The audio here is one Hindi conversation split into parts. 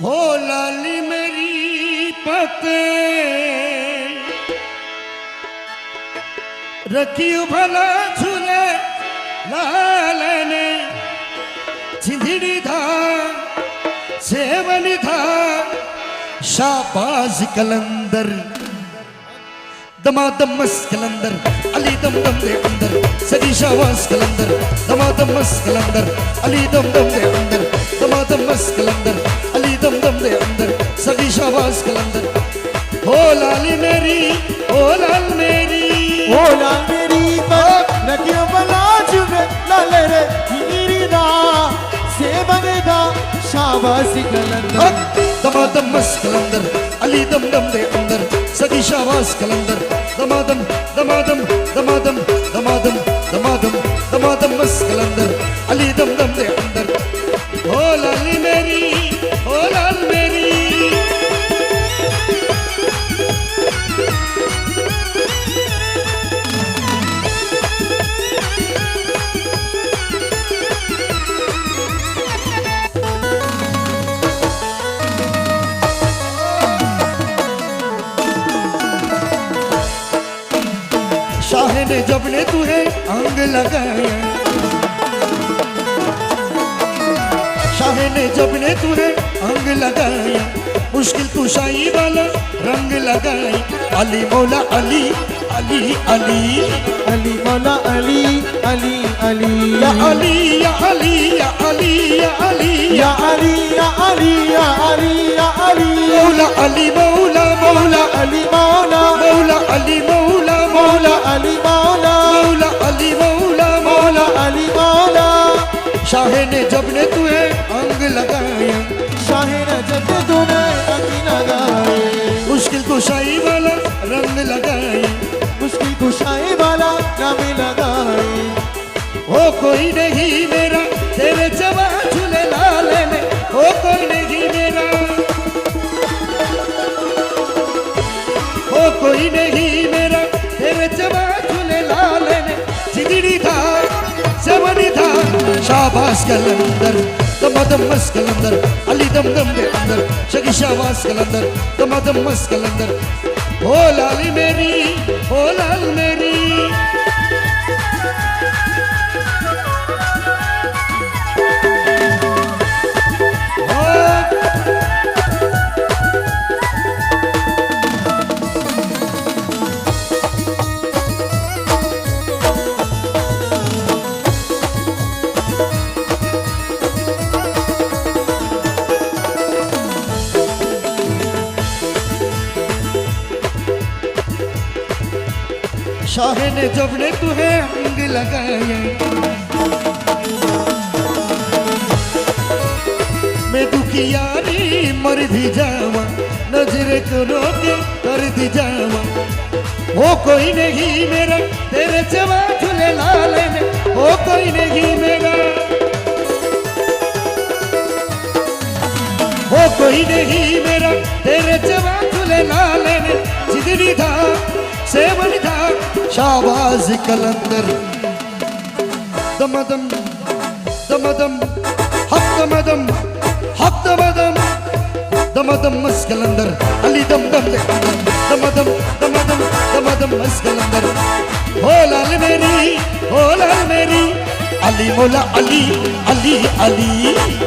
हो लाली मेरी पते रखियो भला झूले लालने चिंधिड़ी था सेवन था शाबाज कलंदर दमादम मस्त कलंदर अली दम दम दे अंदर सदी शाबाज कलंदर दमादम मस्त कलंदर अली दम दम दे अंदर दमादम मस्त कलंदर अली दम दम दे अंदर सदी शाबाज कलंदर हो लाली मेरी ओ लाल मेरी नकियो बला जुबे लाले रे हीरी दा से बनेदा शाबाश कलंदर दमादम मस्त कलंदर अली दम दम दे अंदर सदी शाबाश कलंदर दमादम दमादम दमादम दमादम दमादम दमादम मस्त कलंदर अली दम दम दे अंदर हो लाली मेरी हो लाल मेरी शाह ने जब ने तुहे अंग लगाया शाह ने जब ने तुहे अंग लगाया मुश्किल कुशाई वाला रंग लगाई अली मौला अली अली अली अली मौला अली अली अली या अली या अली या अली या अली या अली या अली या अली या अली मौला अली मौला मौला अली मौला मौला अली मौला मौला अली मौला मौला अली मौला मौला अली मौला शाह ने जब ने तुहे अंग लगाया शाह ने जब तूने अंग लगाए मुश्किल कुशाई वाला रंग लगाए मुश्किल कुशाई वाला नाम लगाए हो कोई नहीं मेरा तेरे जवा झूले लाले ने हो कोई नहीं मेरा हो कोई नहीं मेरा तेरे जवा झूले लाले ने जिंदड़ी था सेवनी था शाबाश कलंदर दमादम मस्त कलंदर अली दम दम दे अंदर शगी शाबाश कलंदर दमादम मस्त कलंदर हो लाली मेरी हो लाल मेरी शाह ने जब ने तुहे अंग लगाया मैं दुखी यारी मर भी जावा नजरे को रोके कर दी जावा हो कोई नहीं मेरा तेरे जवा झूले लाले ने हो कोई नहीं मेरा हो कोई नहीं मेरा तेरे जवा झूले लाले ने जिंदड़ी था सेवन था शाबाज कलंदर दमदम दमदम हक दमदम हक दमदम दमदम मस्त कलंदर अली दम दम दे दमदम दमदम दमदम मस्त कलंदर हो लाल मेरी अली मौला अली अली अली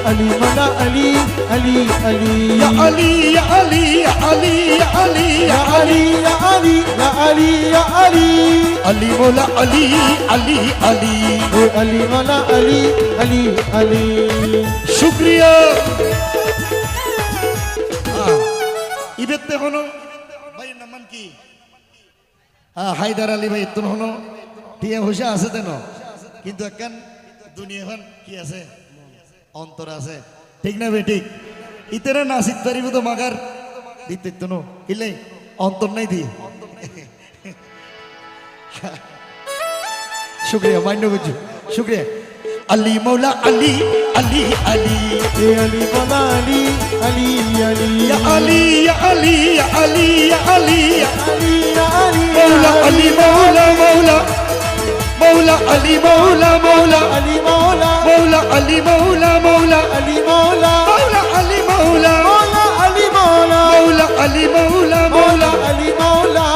अली मौला अली अली अली या अली या अली या अली या अली या अली या अली या अली या अली अली मौला अली अली अली ओ अली मौला अली अली अली शुक्रिया इबेते हनो भाई नमन की হায়দার আলী ভাই তুন হনো টিয়া হুশা আছে তেন কিন্তু একখান দুনিয়াখন কি আছে অন্তর আছে ঠিক না বে ঠিক ইতেরা নাসিত পারিব তো মাগার দিতে তো নো কিলে অন্তর নাই দি শুকরিয়া মান্য করছি শুকরিয়া अली मौला अली अली अली अली मौला अली अली अली या अली या अली या अली या अली या अली या अली मौला अली मौला मौला मौला अली मौला मौला अली मौला मौला अली मौला मौला अली मौला मौला अली मौला अली मौला मौला मौला अली मौला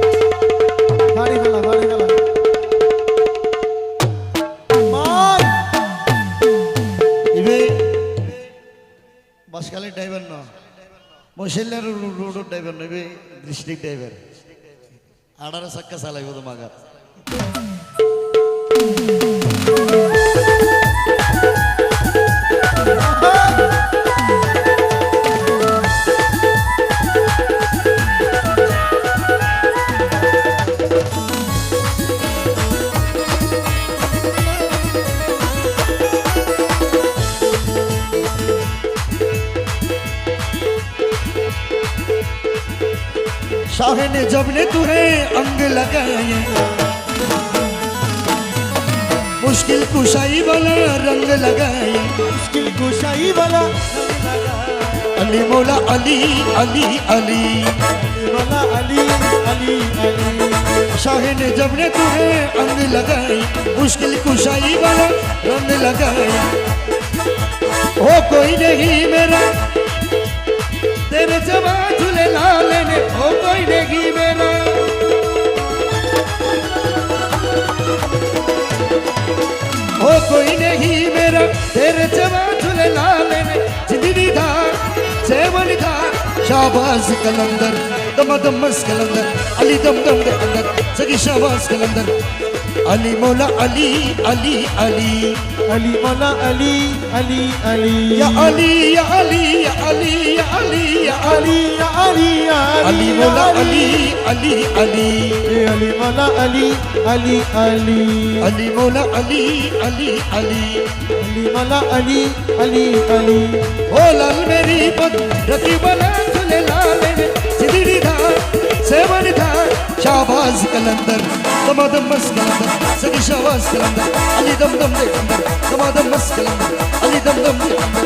गाड़ी गला मार इवे बस खाली ड्राइवर न मोशेल्लर रोड ड्राइवर न इवे डिस्ट्रिक्ट ड्राइवर आडार सक्का साला इवोदु मग शाह ने जब ने तुम्हें अंग लगाए मुश्किल कुशाई वाला रंग लगाए मुश्किल कुशाई वाला अली मौला अली अली अली मौला अली अली अली शाह ने जब ने तुम्हें अंग लगाए मुश्किल कुशाई वाला रंग लगाए हो कोई नहीं मेरा तेरे जवा झूले लाल ने हो कोई नहीं मेरा हो कोई नहीं मेरा तेरे जवा झूले लाल ने जिंदगी था सेवन था शाबाश कलंदर दम दमस कलंदर अली दम दम दे अंदर सगी शाबाश कलंदर अली मौला अली अली अली अली मौला अली अली अली या अली या अली या अली या अली या अली अली या अली या अली मौला अली अली अली अली मौला अली अली अली अली मौला अली अली अली अली मौला अली अली अली ओ लाल मेरी पद रति बना चले लाल ने जिंदगी था सेवन था शाबाश कलंदर दम दम मस कलंदर सगी शाबाश कलंदर अली दम दम दे अंदर दम दम मस कलंदर अली दम दम दे अंदर